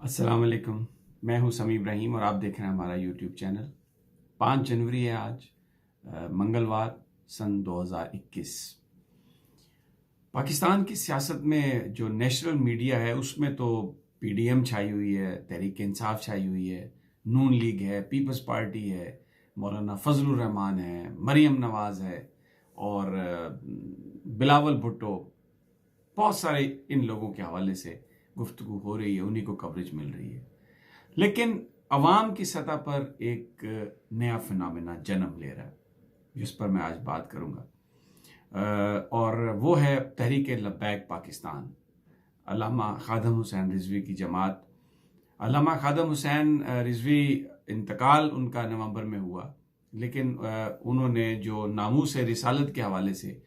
अस्सलाम वालेकुम। मैं हूं समी इब्राहिम और आप देख रहे हैं हमारा यूट्यूब चैनल। 5 जनवरी है आज, मंगलवार, सन 2021। पाकिस्तान की सियासत में जो नेशनल मीडिया है उसमें तो पीडीएम छाई हुई है, तहरीक इंसाफ छाई हुई है, नून लीग है, पीपल्स पार्टी है, मौलाना फजलुर रहमान है, मरियम नवाज है और बिलावल भुट्टो। बहुत सारे इन लोगों के हवाले से गुफ्तगू हो रही है, उन्हीं को कवरेज मिल रही है। लेकिन अवाम की सतह पर एक नया फिनोमेना जन्म ले रहा है जिस पर मैं आज बात करूंगा, और वो है तहरीक लब्बैक पाकिस्तान, अल्लामा खादम हुसैन रिजवी की जमात। अल्लामा खादम हुसैन रिजवी, इंतकाल उनका नवंबर में हुआ, लेकिन उन्होंने जो नामूस रिसालत के हवाले से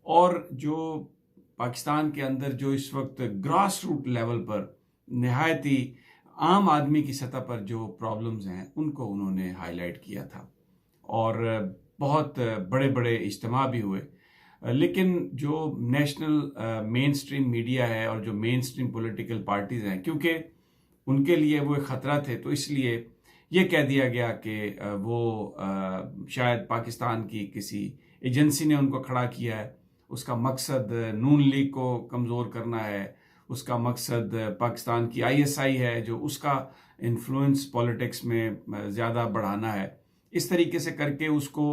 और जो पाकिस्तान के अंदर जो इस वक्त ग्रास रूट लेवल पर नहायत ही आम आदमी की सतह पर जो प्रॉब्लम्स हैं उनको उन्होंने हाईलाइट किया था और बहुत बड़े बड़े इज्तिमा भी हुए। लेकिन जो नेशनल मेन स्ट्रीम मीडिया है और जो मेन स्ट्रीम पॉलिटिकल पार्टीज हैं, क्योंकि उनके लिए वो एक खतरा थे, तो इसलिए ये कह दिया गया कि वो शायद पाकिस्तान की किसी एजेंसी ने उनको खड़ा किया है, उसका मकसद नून लीग को कमज़ोर करना है, उसका मकसद पाकिस्तान की आईएसआई है जो उसका इन्फ्लुएंस पॉलिटिक्स में ज़्यादा बढ़ाना है। इस तरीके से करके उसको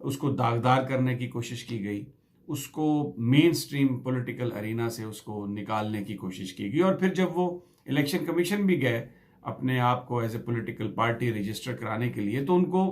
उसको दागदार करने की कोशिश की गई, उसको मेन स्ट्रीम पॉलिटिकल अरीना से उसको निकालने की कोशिश की गई। और फिर जब वो इलेक्शन कमीशन भी गए अपने आप को as a political party register कराने के लिए, तो उनको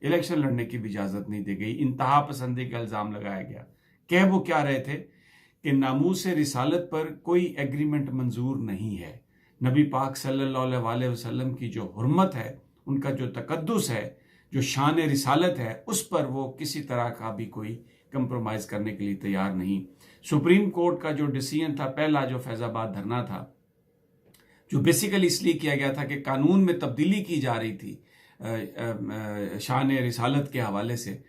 इलेक्शन लड़ने की भी इजाज़त नहीं दी गई। इंतहा पसंदी का इल्ज़ाम लगाया गया। कह वो क्या रहे थे कि नामूस रिसालत पर कोई एग्रीमेंट मंजूर नहीं है। नबी पाक सल्लल्लाहु अलैहि वसल्लम की जो हुर्मत है, उनका जो तकद्दुस है, जो शान रिसालत है, उस पर वो किसी तरह का भी कोई कंप्रोमाइज़ करने के लिए तैयार नहीं। सुप्रीम कोर्ट का जो डिसीजन था, पहला जो फैज़ाबाद धरना था, जो बेसिकली इसलिए किया गया था कि कानून में तब्दीली की जा रही थी शान रिसालत के हवाले से,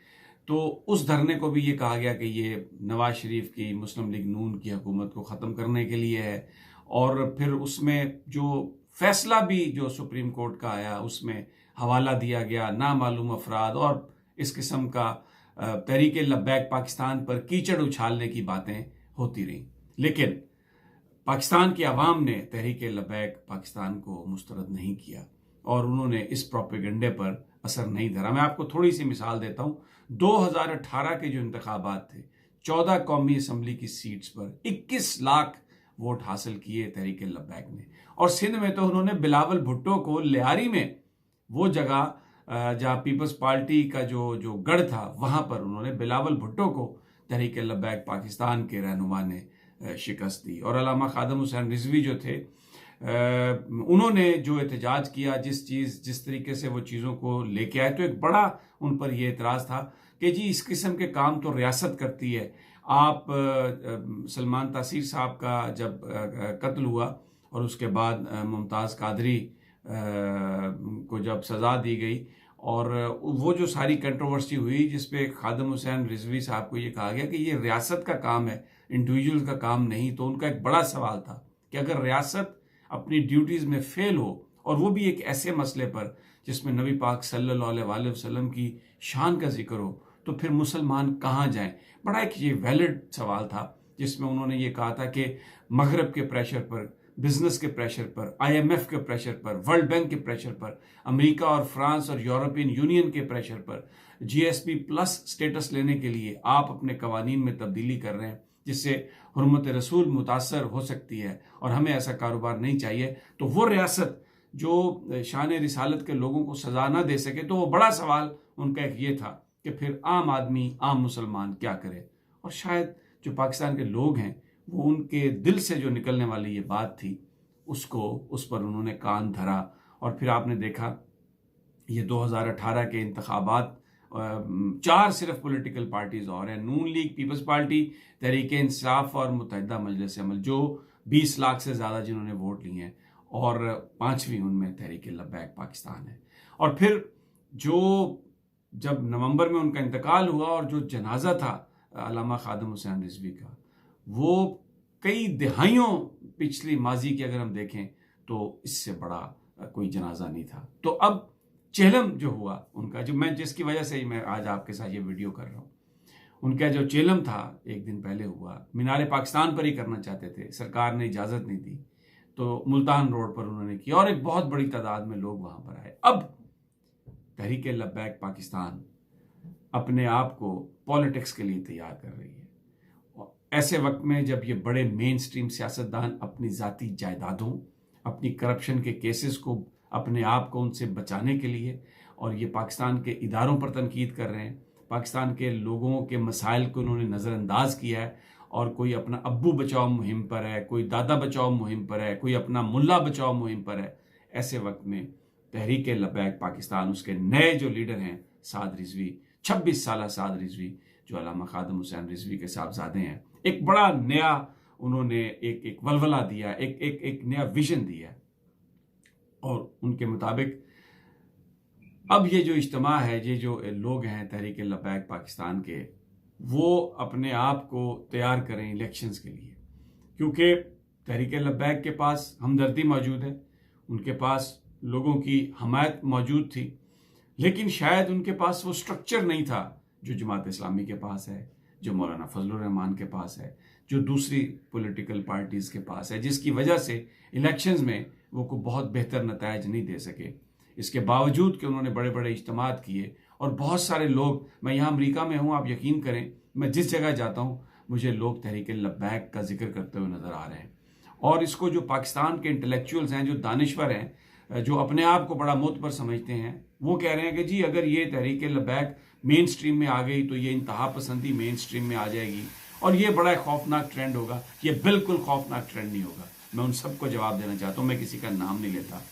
तो उस धरने को भी ये कहा गया कि ये नवाज शरीफ की मुस्लिम लीग नून की हुकूमत को ख़त्म करने के लिए है। और फिर उसमें जो फैसला भी जो सुप्रीम कोर्ट का आया उसमें हवाला दिया गया नामालूम अफराद और इस किस्म का तहरीक लब्बैक पाकिस्तान पर कीचड़ उछालने की बातें होती रहीं। लेकिन पाकिस्तान की आवाम ने तहरीक लब्बैक पाकिस्तान को मुस्तरद नहीं किया और उन्होंने इस प्रोपेगेंडे पर असर नहीं धरा। मैं आपको थोड़ी सी मिसाल देता हूँ। 2018 के जो इंतखाबात थे, 14 कौमी असम्बली की सीट्स पर 21 लाख वोट हासिल किए तहरीक लब्बैक ने। और सिंध में तो उन्होंने बिलावल भुट्टो को लियारी में, वो जगह जहाँ पीपल्स पार्टी का जो जो गढ़ था, वहां पर उन्होंने बिलावल भुट्टो को तहरीक लब्बैक पाकिस्तान के रहनुमा ने शिकस्त दी। और अल्लामा खादम हुसैन रिजवी जो थे, उन्होंने जो एहतजाज किया, जिस तरीके से वो चीज़ों को लेके आए, तो एक बड़ा उन पर यह एतराज़ था कि जी इस किस्म के काम तो रियासत करती है। आप सलमान तासीर साहब का जब कत्ल हुआ और उसके बाद मुमताज़ कादरी को जब सज़ा दी गई और वो जो सारी कंट्रोवर्सी हुई जिसपे खादम हुसैन रिजवी साहब को ये कहा गया कि ये रियासत का काम है, इंडिविजुअल का काम नहीं, तो उनका एक बड़ा सवाल था कि अगर रियासत अपनी ड्यूटीज़ में फेल हो और वो भी एक ऐसे मसले पर जिसमें नबी पाक सल्लल्लाहु अलैहि वसल्लम की शान का जिक्र हो, तो फिर मुसलमान कहाँ जाएं। बड़ा एक ये वैलिड सवाल था जिसमें उन्होंने ये कहा था कि मगरब के प्रेशर पर, बिजनेस के प्रेशर पर, आईएमएफ के प्रेशर पर, वर्ल्ड बैंक के प्रेशर पर, अमेरिका और फ्रांस और यूरोपियन यूनियन के प्रेशर पर जीएसपी प्लस स्टेटस लेने के लिए आप अपने कवानीन में तब्दीली कर रहे हैं जिससे हुर्मत रसूल मुतासर हो सकती है और हमें ऐसा कारोबार नहीं चाहिए। तो वो रियासत जो शान रिसालत के लोगों को सजा ना दे सके, तो वो बड़ा सवाल उनका एक ये था कि फिर आम आदमी, आम मुसलमान क्या करे। और शायद जो पाकिस्तान के लोग हैं वो उनके दिल से जो निकलने वाली ये बात थी उसको, उस पर उन्होंने कान धरा। और फिर आपने देखा ये 2018 के इंतखाबात, 4 सिर्फ पॉलिटिकल पार्टीज और हैं, नून league, peoples party, Tehreek Insaf और मुत्तहिदा मजलिस अमल, जो 20 लाख से ज़्यादा जिन्होंने वोट लिए हैं, और 5वीं उनमें तहरीक लब्बैक पाकिस्तान है। और फिर जो जब नवंबर में उनका इंतकाल हुआ और जो जनाजा था अल्लामा खादम हुसैन रिजवी का, वो कई दिहाइयों पिछली माजी की अगर हम देखें तो इससे बड़ा कोई जनाजा नहीं था। तो अब चेहलम जो हुआ उनका, जो मैं जिसकी वजह से ही मैं आज आपके साथ ये वीडियो कर रहा हूँ, उनका जो चेहलम था एक दिन पहले हुआ, मीनारे पाकिस्तान पर ही करना चाहते थे, सरकार ने इजाज़त नहीं दी, तो मुल्तान रोड पर उन्होंने किया और एक बहुत बड़ी तादाद में लोग वहाँ पर आए। अब तहरीक लब्बैक पाकिस्तान अपने आप को पॉलिटिक्स के लिए तैयार कर रही है। ऐसे वक्त में जब ये बड़े मेन स्ट्रीम सियासतदान अपनी ज़ाती जायदादों, अपनी करप्शन के केसेस को, अपने आप को उनसे बचाने के लिए, और ये पाकिस्तान के इदारों पर तनकीद कर रहे हैं, पाकिस्तान के लोगों के मसाइल को उन्होंने नज़रअंदाज किया है, और कोई अपना अब्बू बचाओ मुहिम पर है, कोई दादा बचाओ मुहिम पर है, कोई अपना मुल्ला बचाओ मुहिम पर है। ऐसे वक्त में तहरीक लब्बैक पाकिस्तान, उसके नए जो लीडर हैं साद रिजवी, 26 साल साद रिजवी, जो अल्लामा खादिम हुसैन रिजवी के साहबजादे हैं, एक बड़ा नया उन्होंने एक वलवला दिया, एक नया विजन दिया। और उनके मुताबिक अब ये जो इज्तिमा है, ये जो लोग हैं तहरीक लब्बैक पाकिस्तान के, वो अपने आप को तैयार करें इलेक्शंस के लिए, क्योंकि तहरीक लब्बैक के पास हमदर्दी मौजूद है, उनके पास लोगों की हमायत मौजूद थी, लेकिन शायद उनके पास वो स्ट्रक्चर नहीं था जो जमात इस्लामी के पास है, जो मौलाना फजलुर रहमान के पास है, जो दूसरी पॉलिटिकल पार्टीज़ के पास है, जिसकी वजह से इलेक्शंस में वो को बहुत बेहतर नतायज नहीं दे सके। इसके बावजूद कि उन्होंने बड़े बड़े इज्तिमात किए और बहुत सारे लोग, मैं यहाँ अमेरिका में हूँ, आप यकीन करें, मैं जिस जगह जाता हूँ मुझे लोग तहरीक लब्बैक का जिक्र करते हुए नज़र आ रहे हैं। और इसको जो पाकिस्तान के इंटेलेक्चुअल्स हैं, जो दानिश्वर हैं, जो अपने आप को बड़ा मोतबर समझते हैं, वो कह रहे हैं कि जी अगर ये तहरीक लब्बैक मेन स्ट्रीम में आ गई तो ये इंतहा पसंदी मेन स्ट्रीम में आ जाएगी और ये बड़ा खौफनाक ट्रेंड होगा। ये बिल्कुल खौफनाक ट्रेंड नहीं होगा। मैं उन सबको जवाब देना चाहता हूँ, मैं किसी का नाम नहीं लेता।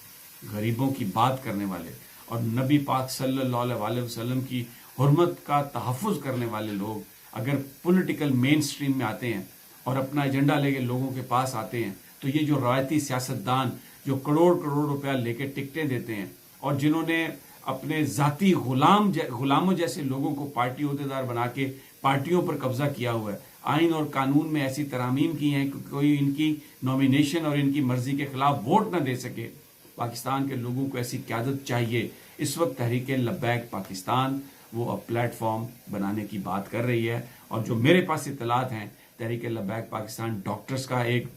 गरीबों की बात करने वाले और नबी पाक सल्लल्लाहु अलैहि वसल्लम की हुर्मत का तहफ़्फ़ुज़ करने वाले लोग अगर पॉलिटिकल मेन स्ट्रीम में आते हैं और अपना एजेंडा लेके लोगों के पास आते हैं, तो ये जो रवायती सियासतदान जो करोड़ करोड़ रुपया लेके टिकटें देते हैं और जिन्होंने अपने ज़ाती गुलामों जैसे लोगों को पार्टी अहदेदार बना के पार्टियों पर कब्जा किया हुआ है, आइन और कानून में ऐसी तरामीम की हैं कि कोई इनकी नॉमिनेशन और इनकी मर्जी के खिलाफ वोट ना दे सके। पाकिस्तान के लोगों को ऐसी क़यादत चाहिए। इस वक्त तहरीक लब्बैक पाकिस्तान वो अब प्लेटफॉर्म बनाने की बात कर रही है। और जो मेरे पास इत्तलात हैं, तहरीक लब्बैक पाकिस्तान डॉक्टर्स का एक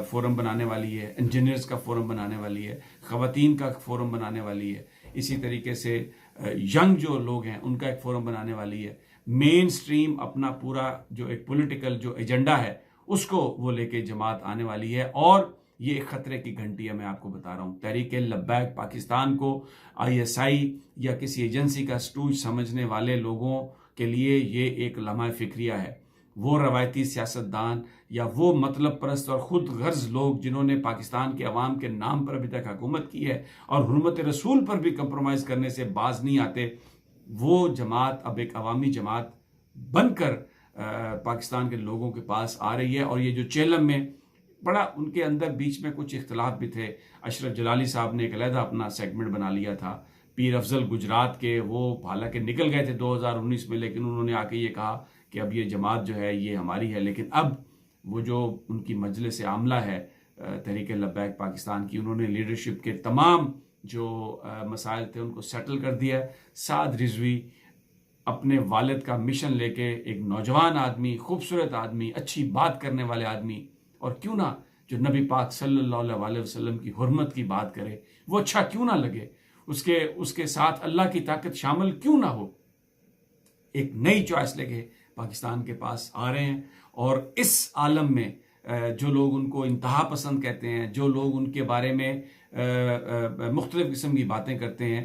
फोरम बनाने वाली है, इंजीनियर्स का फोरम बनाने वाली है, ख़वातीन का फोरम बनाने वाली है, इसी तरीके से यंग जो लोग हैं उनका एक फोरम बनाने वाली है। मेन स्ट्रीम अपना पूरा जो एक पॉलिटिकल जो एजेंडा है उसको वो लेके जमात आने वाली है। और ये एक खतरे की घंटी है, मैं आपको बता रहा हूँ। तहरीक लब्बैक पाकिस्तान को ISI या किसी एजेंसी का स्टूज समझने वाले लोगों के लिए ये एक लम्हा फिक्रिया है। वो रवायती सियासतदान या वो मतलब परस्त और ख़ुद गर्ज लोग जिन्होंने पाकिस्तान के अवाम के नाम पर अभी तक हुकूमत की है और हुर्मत रसूल पर भी कंप्रोमाइज़ करने से बाज नहीं आते, वो जमात अब एक अवामी जमात बनकर पाकिस्तान के लोगों के पास आ रही है। और ये जो चेहलम में बड़ा उनके अंदर बीच में कुछ इख्तलाफ भी थे। अशरफ जलाली साहब ने एक अलहदा अपना सेगमेंट बना लिया था। पीर अफजल गुजरात के, वो हालांकि निकल गए थे 2019 में, लेकिन उन्होंने आके ये कहा कि अब ये जमात जो है ये हमारी है। लेकिन अब वो जो उनकी मजलिस आमला है तहरीक लब्बैक पाकिस्तान की, उन्होंने लीडरशिप के तमाम जो मसाइल थे उनको सेटल कर दिया। साद रिजवी अपने वालिद का मिशन लेके, एक नौजवान आदमी, खूबसूरत आदमी, अच्छी बात करने वाले आदमी, और क्यों ना जो नबी पाक सल्लल्लाहु अलैहि वसल्लम की हुर्मत की बात करे, वो अच्छा क्यों ना लगे, उसके साथ अल्लाह की ताकत शामिल क्यों ना हो, एक नई चॉइस लेके पाकिस्तान के पास आ रहे हैं। और इस आलम में जो लोग उनको इंतहा पसंद कहते हैं, जो लोग उनके बारे में मुख्तलिफ किस्म की बातें करते हैं,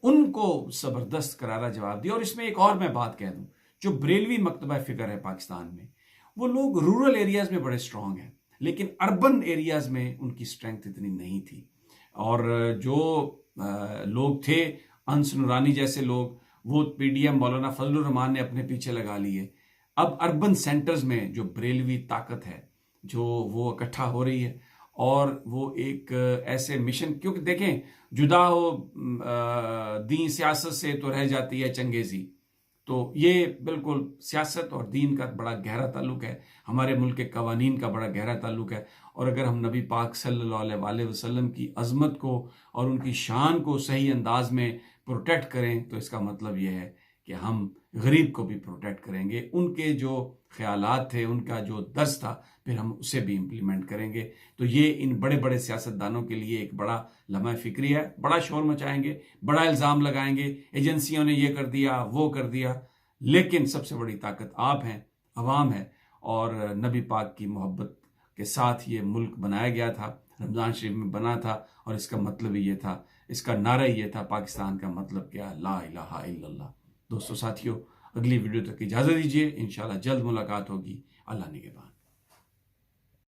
उनको ज़बरदस्त करारा जवाब दिया। और इसमें एक और मैं बात कह दूं, जो बरेलवी मकतबा फ़िक्र है पाकिस्तान में, वो लोग रूरल एरियाज़ में बड़े स्ट्रॉन्ग हैं, लेकिन अर्बन एरियाज़ में उनकी स्ट्रेंथ इतनी नहीं थी। और जो लोग थे, अंस नूरानी जैसे लोग, वो PDM मौलाना फजलुर रहमान ने अपने पीछे लगा लिए। अब अर्बन सेंटर्स में जो बरेलवी ताकत है, जो वो इकट्ठा हो रही है, और वो एक ऐसे मिशन, क्योंकि देखें, जुदा हो दीन सियासत से तो रह जाती है चंगेज़ी। तो ये बिल्कुल सियासत और दीन का बड़ा गहरा ताल्लुक है, हमारे मुल्क के कवानीन का बड़ा गहरा ताल्लुक है। और अगर हम नबी पाक सल्लल्लाहु अलैहि वसल्लम की अज़मत को और उनकी शान को सही अंदाज में प्रोटेक्ट करें तो इसका मतलब यह है कि हम गरीब को भी प्रोटेक्ट करेंगे। उनके जो ख्यालात थे, उनका जो दर्स था, फिर हम उसे भी इम्प्लीमेंट करेंगे। तो ये इन बड़े बड़े सियासतदानों के लिए एक बड़ा लम्हा फिक्री है। बड़ा शोर मचाएंगे, बड़ा इल्ज़ाम लगाएंगे, एजेंसियों ने ये कर दिया, वो कर दिया, लेकिन सबसे बड़ी ताकत आप हैं, अवाम है। और नबी पाक की मोहब्बत के साथ ये मुल्क बनाया गया था, रमज़ान शरीफ में बना था, और इसका मतलब ही ये था, इसका नारा ही ये था, पाकिस्तान का मतलब क्या, ला इलाहा इल्लल्लाह। दोस्तों साथियों, अगली वीडियो तक इजाज़त दीजिए। इंशाल्लाह जल्द मुलाकात होगी। अल्लाह निगहबान।